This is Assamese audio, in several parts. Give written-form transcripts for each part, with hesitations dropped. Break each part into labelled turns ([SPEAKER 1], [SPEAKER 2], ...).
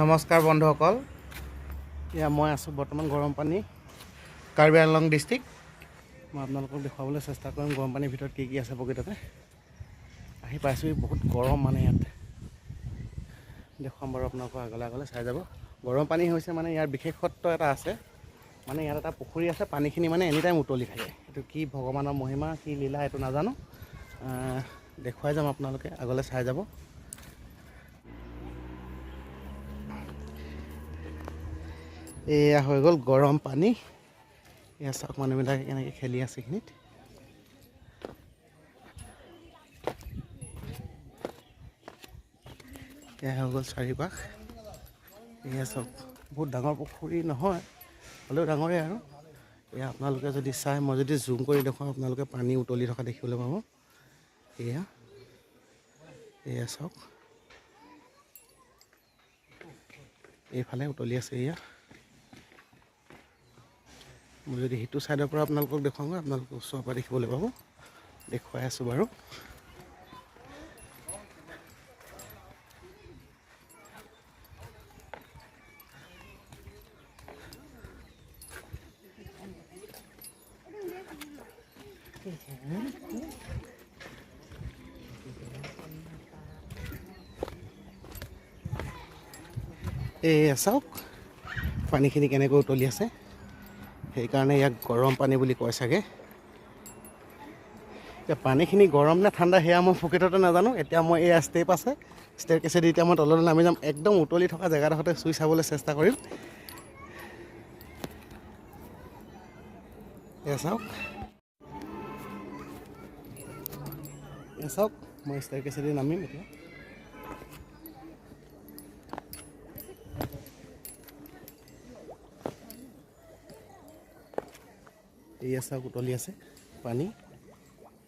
[SPEAKER 1] নমস্কাৰ বন্ধুসকল, মই আছোঁ বৰ্তমান গৰম পানী কাৰ্বি আংলং ডিষ্ট্ৰিক্ট। মই আপোনালোকক দেখুৱাবলৈ চেষ্টা কৰিম গৰম পানীৰ ভিতৰত কি কি আছে। প্ৰকৃততে আহি পাইছোঁ, বহুত গৰম মানে ইয়াত। দেখুৱাম বাৰু আপোনালোকক, আগলৈ চাই যাব। গৰম পানী হৈছে মানে ইয়াৰ বিশেষত্ব এটা আছে, মানে ইয়াত এটা পুখুৰী আছে, পানীখিনি মানে এনি টাইম উতলি থাকে। এইটো কি ভগৱানৰ মহিমা, কি লীলা, এইটো নাজানো। দেখুৱাই যাম, আপোনালোকে আগলৈ চাই যাব। এয়া হৈ গ'ল গৰম পানী। এয়া চাওক মানুহবিলাকে কেনেকৈ খেলি আছে এইখিনিত। এয়া হৈ গ'ল চাৰিপাশ। এয়া চাওক, বহুত ডাঙৰ পুখুৰী নহয়, হ'লেও ডাঙৰেই আৰু। এয়া আপোনালোকে যদি চাই, মই যদি জুম কৰি দেখুৱাওঁ, আপোনালোকে পানী উতলি থকা দেখিবলৈ পাব। এয়া চাওক, এইফালে উতলি আছে। এয়া মই যদি সিটো ছাইডৰ পৰা আপোনালোকক দেখুৱাওঁ, আপোনালোকে ওচৰৰ পৰা দেখিবলৈ পাব। দেখুৱাই আছোঁ বাৰু। এয়া চাওক পানীখিনি কেনেকৈ উতলি আছে। সেইকাৰণে ইয়াক গৰম পানী বুলি কয় চাগে। এতিয়া পানীখিনি গৰম নে ঠাণ্ডা সেয়া মই প্ৰকৃততে নাজানো। এতিয়া মই এয়া ষ্টেপ আছে, ষ্টেৰকেছেদি এতিয়া মই তললৈ নামি যাম। একদম উতলি থকা জেগাডোখৰতে চুই চাবলৈ চেষ্টা কৰিম। এয়া চাওক, মই ষ্টেৰকেছেদি নামিম এতিয়া। এয়া চাওক, উতলি আছে পানী।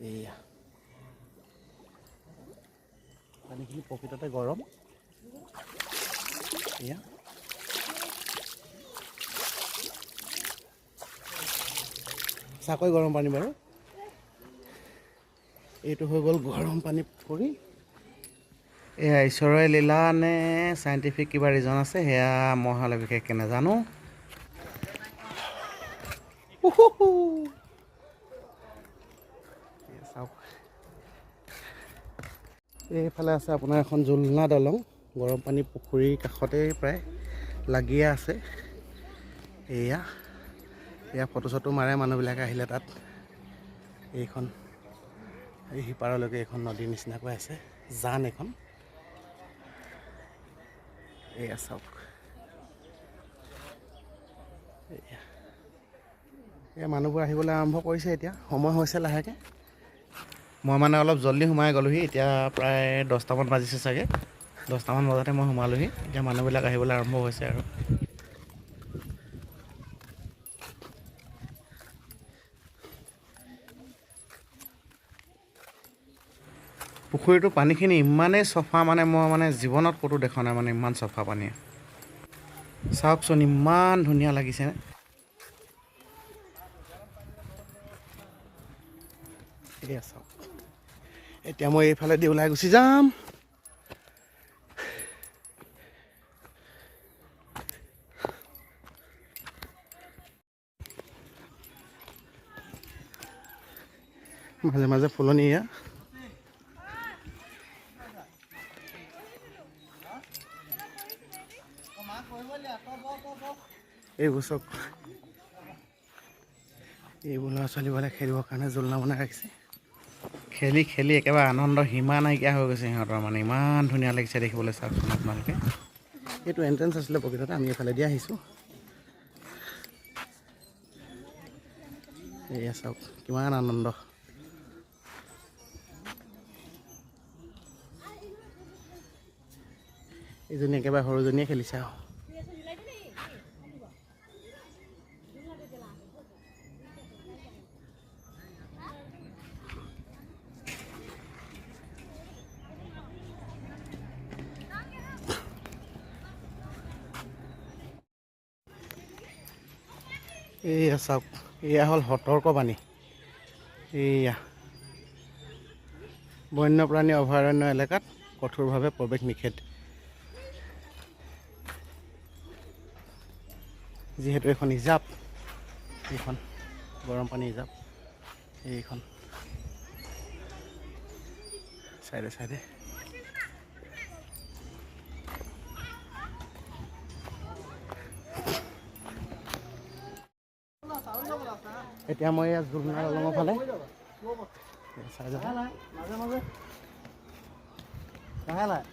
[SPEAKER 1] এয়া পানীখিনি প্ৰকৃততে গৰম। এয়া চাকৈ গৰম পানী বাৰু। এইটো হৈ গ'ল গৰম পানী পুখুৰী। এয়া ঈশ্বৰৰে লীলা নে চাইণ্টিফিক কিবা ৰিজন আছে, সেয়া মই হ'লে বিশেষকৈ নাজানো। চাওক, এইফালে আছে আপোনাৰ এখন জুলনা দলং। গৰম পানী পুখুৰীৰ কাষতেই প্ৰায় লাগিয়ে আছে। এয়া ফটো চটো মাৰে মানুহবিলাকে আহিলে তাত। এইখন এই সিপাৰলৈকে এইখন নদীৰ নিচিনাকৈ আছে, জান এখন। এয়া চাওক, এয়া মানুহবোৰ আহিবলৈ আৰম্ভ কৰিছে। এতিয়া সময় হৈছে লাহেকৈ। মই মানে অলপ জল্দি সোমাই গ'লোহি। এতিয়া প্ৰায় 10টামান বাজিছে চাগে। 10টামান বজাতে মই সোমালোহি। এতিয়া মানুহবিলাক আহিবলৈ আৰম্ভ হৈছে আৰু। পুখুৰীটোৰ পানীখিনি ইমানেই চফা, মানে মই জীৱনত ক'তো দেখা নাই, মানে ইমান চফা পানী। চাওকচোন, ইমান ধুনীয়া লাগিছে। এয়া চাওক, এতিয়া মই এইফালেদি ওলাই গুচি যাম। মাজে মাজে ফুলনি। এয়া এইবোৰ চাওক, এইবোৰ ল'ৰা ছোৱালীবোৰে খেলিবৰ কাৰণে জোলনা বনাই ৰাখিছে। খেলি খেলি একেবাৰে আনন্দৰ সীমা নাইকিয়া হৈ গৈছে সিহঁতৰ, মানে ইমান ধুনীয়া লাগিছে দেখিবলৈ। চাওকচোন আপোনালোকে, এইটো এণ্ট্ৰেঞ্চ আছিলে প্ৰকৃততে, আমি এইফালেদি আহিছোঁ। এয়া চাওক, কিমান আনন্দ। এইজনী একেবাৰে সৰুজনীয়ে খেলিছে আৰু। এয়া চাওক, এয়া হ'ল সতৰ্কবাণী। এয়া বন্যপ্ৰাণী অভয়াৰণ্য এলেকাত কঠোৰভাৱে প্ৰৱেশ নিষেধ। যিহেতু এখন হিজাপ, এইখন গৰম পানী হিজাপ, এইখন চাইডে চাইডে এতিয়া মই ইয়াত জুলনা দলঙৰ ফালে চাই যাব মাজে মাজে লাহে লাহে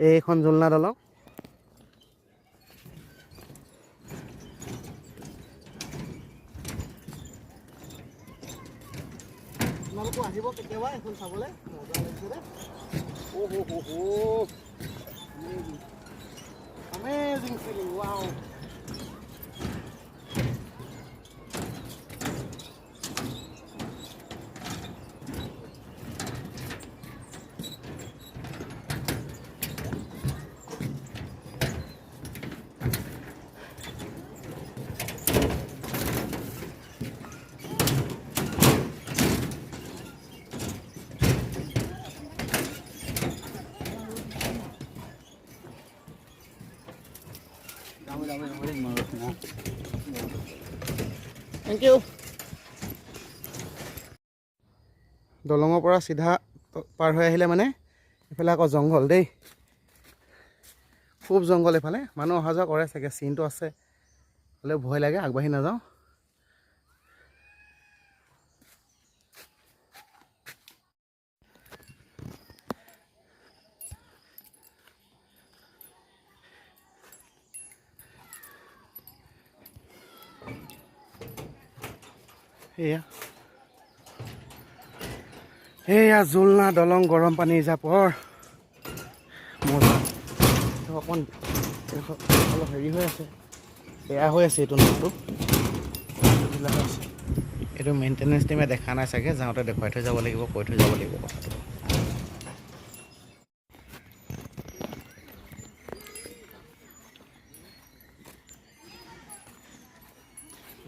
[SPEAKER 1] এইখন জুলনা দলং। আপোনালোকো আহিব কেতিয়াবা এখন চাবলৈ, মজা লাগিছে দে। Amazing feeling, wow. Thank you. দলঙৰ পৰা চিধা পাৰ হৈ আহিলে মানে এইফালে আকৌ জংঘল দেই, খুব জংঘল। এইফালে মানুহ অহা যোৱা কৰে চাগে, চিনটো আছে হ'লেও ভয় লাগে, আগবাঢ়ি নাযাওঁ। এয়া জুলনা দলং গৰম পানী হিজাপৰ মজা। অকণ অলপ হেৰি হৈ আছে, বেয়া হৈ আছে এইটো নামটো, এইটো মেইনটেনেঞ্চ টিমে দেখা নাই চাগে, যাওঁতে দেখুৱাই থৈ যাব লাগিব, কৈ থৈ যাব লাগিব কথাটো।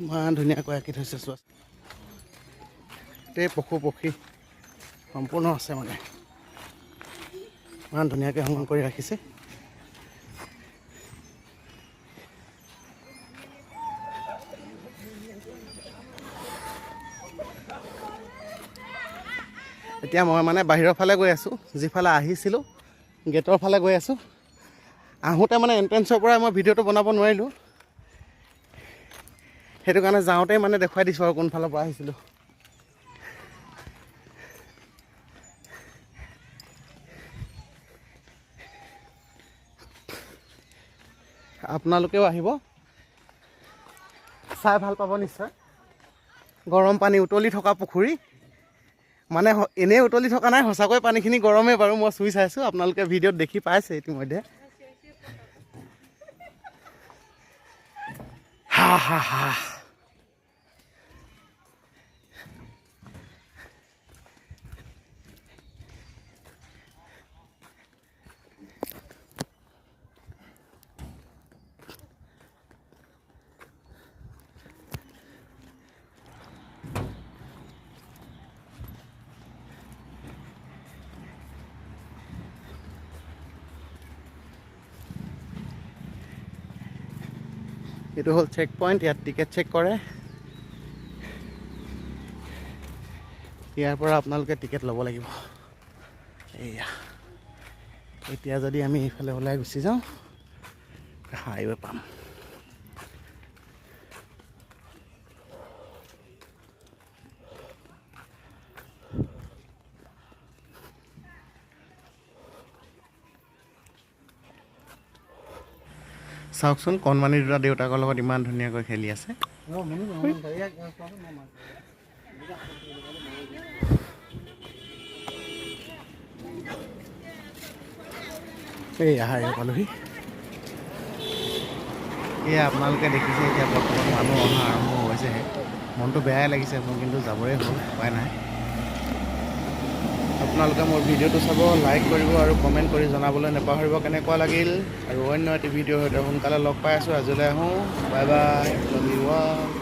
[SPEAKER 1] ইমান ধুনীয়াকৈ আঁকি থৈছে চোৱা, গোটেই পশু পক্ষী সম্পূৰ্ণ আছে মানে, ইমান ধুনীয়াকৈ সংৰক্ষণ কৰি ৰাখিছে। এতিয়া মই মানে বাহিৰৰ ফালে গৈ আছোঁ, যিফালে আহিছিলোঁ গেটৰ ফালে গৈ আছোঁ। আহোঁতে মানে এণ্ট্ৰেঞ্চৰ পৰাই মই ভিডিঅ'টো বনাব নোৱাৰিলোঁ, সেইটো কাৰণে যাওঁতেই মানে দেখুৱাই দিছোঁ আৰু কোনফালৰ পৰা আহিছিলোঁ। আপোনালোকেও আহিব, চাই ভাল পাব নিশ্চয়। গৰম পানী উতলি থকা পুখুৰী, মানে এনেই উতলি থকা নাই, সঁচাকৈ পানীখিনি গৰমেই বাৰু, মই চুই চাইছোঁ, আপোনালোকে ভিডিঅ'ত দেখি পাইছে ইতিমধ্যে। হা হা হা। এইটো হ'ল চেক পইণ্ট, ইয়াত টিকেট চেক কৰে, ইয়াৰ পৰা আপোনালোকে টিকেট ল'ব লাগিব। এয়া এতিয়া যদি আমি এইফালে ওলাই গুচি যাওঁ হাইৱে পাম। চাওকচোন কণমানি দুটা দেউতাকৰ লগত ইমান ধুনীয়াকৈ খেলি আছে। এই আহাই পালোহি। এয়া আপোনালোকে দেখিছে এতিয়া বৰ্তমান মানুহ অহা আৰম্ভ হৈছেহে, মনটো বেয়াই লাগিছে মোৰ, কিন্তু যাবই হ'ল, উপায় নাই। আপোনালোকে মোৰ ভিডিঅ'টো চাব, লাইক কৰিব আৰু কমেণ্ট কৰি জনাবলৈ নাপাহৰিব কেনেকুৱা লাগিল। আৰু অন্য এটি ভিডিঅ'ৰ সৈতে সোনকালে লগ পাই আছোঁ। আজিলৈ আহোঁ, bye bye, love you all.